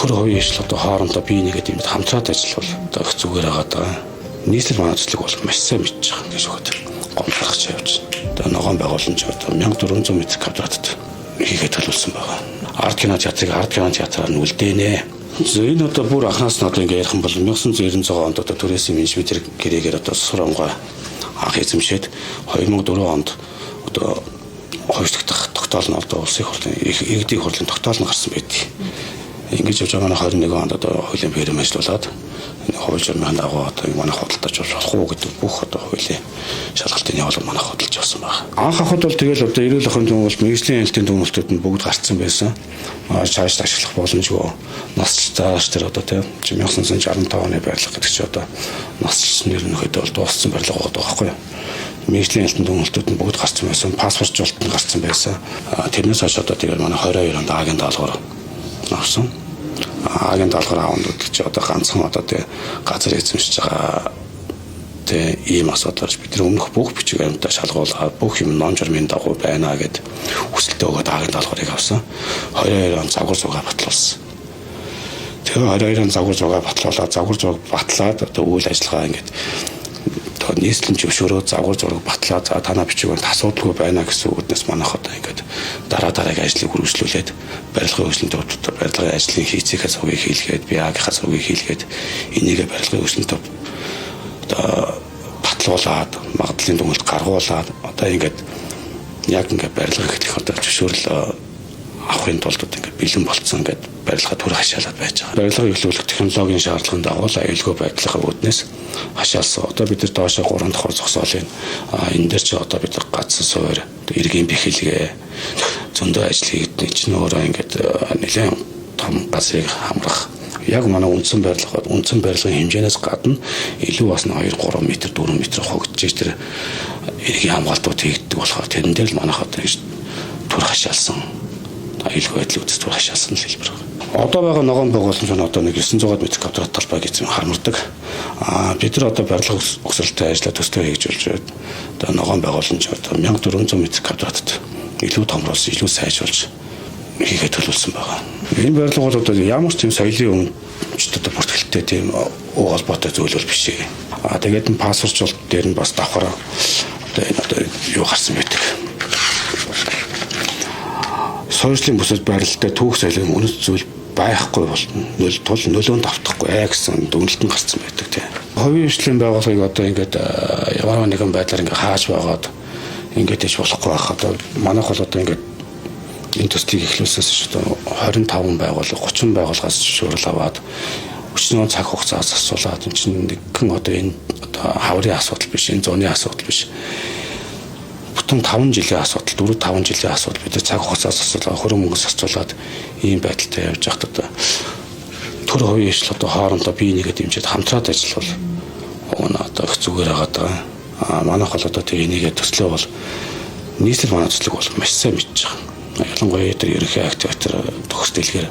төр хувийн ижил одоо хоорондоо бие нэгэд юм хамтраад ажиллавал одоо их зүгээр байгаа. Нийслэл манай төслийг бол маш сайн мэдж байгаа гэж өгöd гомдохч явж. Одоо ногоон байгууламж одоо 1400 м2-д хийгээд төлөвлөсөн байгаа. Арт кино театраар нь үлдээнэ. Энэ одоо бүр анхаас нь одоо ингэ ярих юм бол 1996 онд одоо төрөөсийн менежментэр гэрээгээр одоо сурангаа анх эзэмшээд 2004 онд одоо хойшлогдох тогтоол нь одоо улсын хурлын иргэдийн хурлын тогтоол нь гарсан байдаг. Ингэж явж байгаа 21 онд одоо хуулийн ферм ажиллуулад энэ хууль журмын дагуу одоо манай худалдаж болох уу гэдэг бүх одоо хуулийн шалгалтын явал манай худалдаж авсан байна. Анх ахад бол тэгэл одоо эрүүл ахуйн дүгнэлт, мэргэжлийн хяналтын дүгнэлтүүд нь бүгд гарцсан байсан. Цааш ашиглах боломжгүй насчтааш тэр одоо тийм 1965 оны барилга гэдэг чи одоо насчсан ерөнхийдөө бол дууссан барилга байгаа байхгүй юу? Мэргэжлийн хяналтын дүгнэлтүүд нь бүгд гарцсан байсан. Паспортжуулалт нь гарцсан байсан. Тэрнээс хойш одоо тэгэл манай 22 онд агийн даалгавар авсан. Агийн даалгавар аваад гэдэг чи одоо ганцхан одоо тий газар эзэмшиж байгаа тий ийм асуудал бид нар өмнөх бүх бичиг баримтаа шалгуулаад бүх юм ном журмын дагуу байна гэд хүсэлтээ өгөөд агийн даалгаврыг авсан. 22 он загвар зугаа батлуулсан. Тэгээ 22 он загвар зугаа батлаад одоо үйл ажиллагаа ингээд нийслэмж зөвшөөрөө загвар зураг батлаад за танаа бичиг баримт асуудалгүй байна гэсэн үгнээс манайх одоо ингээд дараагийн ажлыг үргэлжлүүлээд барилгын хөгжлийн төвд барилгын ажлын хийцийнхээ цугийг хийлгээд биеийнхээ цугийг хийлгээд энийг барилгын хөгжлийн төвд одоо батлуулаад магадлалын дүгнэлт гаргуулад одоо ингээд яг ингээд барилга хийх одоо зөвшөөрөл авахын тулд ингээд бэлэн болцсон ингээд барилга төр хашаалаад байж байгаа. Барилгыг эхлүүлэх технологийн шаардлагын дагуу аюулгүй байдлынхаа үүднээс хашаалсан. Одоо бид нар доошоо 3 давхар зогсоолын энэ дээр ч одоо бид нар гацсан суур эргийн бэхэлгээ зөндөө ажил хийгдэж чинь өөрөө ингээд нэлээд том газрыг хамрах яг манай үндсэн барилгын хэмжээнээс гадна илүү бас 2 3 м 4 м хогдож тэр эргийн хамгаалтууд хийгддэг болохоор тэрэн дээр л манайх одоо төр хашаалсан аюулгүй байдлын үдэс төр хашаалсан л хэлбэр байна. Одоо байгаа ногоон байгууламж нь одоо 900 м2 талбай гэж хармардаг. Бид нар одоо барилга өсөлтөй ажиллаа төстэй хэрэгжүүлж байна. Одоо ногоон байгууламж одоо 1400 м2-д илүү томруулсан, илүү сайжруулж хийгээд төлөвлөсөн байгаа. Энэ барилга бол одоо ямар ч тийм соёлын өмчт одоо бүртгэлтэй тийм уг холбоотой зүйл бол биш. Тэгээд энэ паспортжуулалт дээр нь бас давхар одоо энэ одоо юу гарсан байдаг. Сойрчлын бүсэд байрлалтай түүх соёлын үнэт зүйл байхгүй болно. Нөлөөнд автахгүй гэсэн дүгнэлт нь гарсан байдаг тийм. Хувийн хөгжлийн байгууллагыг одоо ингээд ямар нэгэн байдлаар ингээд хааж байгаад ингээд иж болохгүй байх. Одоо манайх бол одоо ингээд энэ төслийг эхлүүлсээс одоо 25 байгууллага 30 байгууллагаас зөвшөөрөл аваад өчнөө цаг хугацаас асуулаад энэ чинь нэгэн одоо энэ одоо хаврын асуудал биш, энэ зууны асуудал биш. Бүтэн 5 жилийн асуудал, 4-5 жилийн асуудал бид цаг хугацаас асуулаад хөрөн мөнгөс асуулаад ийм байдалтай явж байхад одоо төр хувийн ижил одоо хоорондоо бие нэгэд дэмжиж хамтраад ажиллавал ඕна одоо их зүгээр байгаа. Манайх бол одоо тэг энийгээ төслөө бол нийслэл манай төслийг бол маш сайн мэдж байгаа. Ялангуяа тэр ерөнхий активатор төгс дэлгэр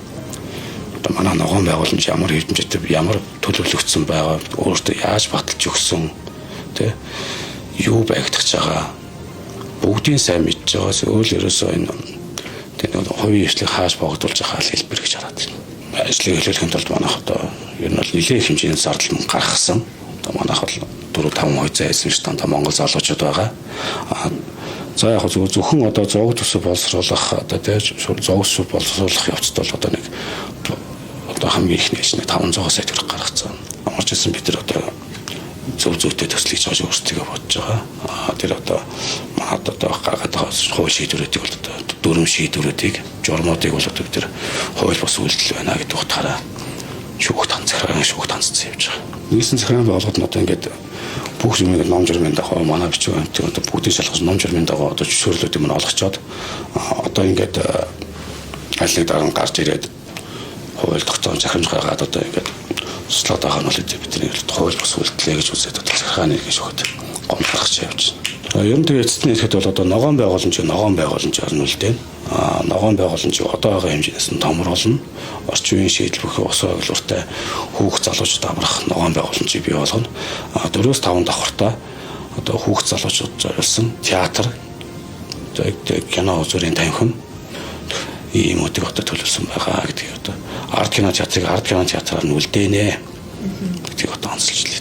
одоо манай ногоон байгууламж ямар хэмжээтэй ямар төлөвлөгдсөн байгаа, өөртөө яаж баталж өгсөн тэ юу байгдагч байгаа бүгдийн сайн мэдж байгаас өөр ерөөсөө энэ тэгээд хувийн ижлийг хааж богдуулж байгаа хэлбэр гэж хараад байна. Ажлыг эхлүүлэхийн тулд манайх одоо ер нь бол нэлээд хэмжээний зардал нь гаргасан. Одоо манайх бол 4-5 хойцоо эзэмшиж тантаа Монгол залуучууд байгаа. За яг зөвхөн одоо зоог төсөв боловсруулах одоо тийм зоог төсөв боловсруулах явцд бол одоо нэг одоо хамгийн ихнээс 500 сая төгрөг гаргацсан. Амарч ирсэн бид нар одоо зөв зүйтэй төслийг жоо өөрсдөө бодож байгаа. Тэр одоо манад одоо гаргаад байгаа хууль шийдвэрүүдийг бол одоо дөрвөн шийдвэрүүдийг журмуудыг бол одоо бид тэр хууль бос үйлдэл байна гэдэг утгаараа шүүхт ханцсан явж байгаа. Нийслэн захиргааны байгууллагууд нь одоо ингээд бүх юмыг ном журмын дагуу манай бичиг баримтыг одоо бүгдийг шалгаж ном журмын дагуу одоо зөвшөөрлүүдийг мань олгочоод одоо ингээд аль нэг дараа гарч ирээд хууль тогтоомж захирамж гаргаад одоо ингээд суслаад байгаа нь бол бидний хууль бус үйлдэлээ гэж үзээд одоо захиргааны гэж өгöd гомдохч явж байна. Ер нь тэгээ эцэст нь хэлэхэд бол одоо ногоон байгууламжаар нь үлдээн. Ногоон байгууламжийг одоо байгаа хэмжээс нь томруулна. Орчин үеийн шийдэл бүхэн ус оглоортой хүүхд залуучууд амрах ногоон байгууламжийг бий болгоно. 4-5 давхартай одоо хүүхд залуучууд зориулсан театр, кино үзүүрийн танхим ийм өдөг одоо төлөвлөсөн байгаа гэдгийг одоо арт кино театрыг арт кино театраар нь үлдээнэ гэдгийг одоо онцлж лээ.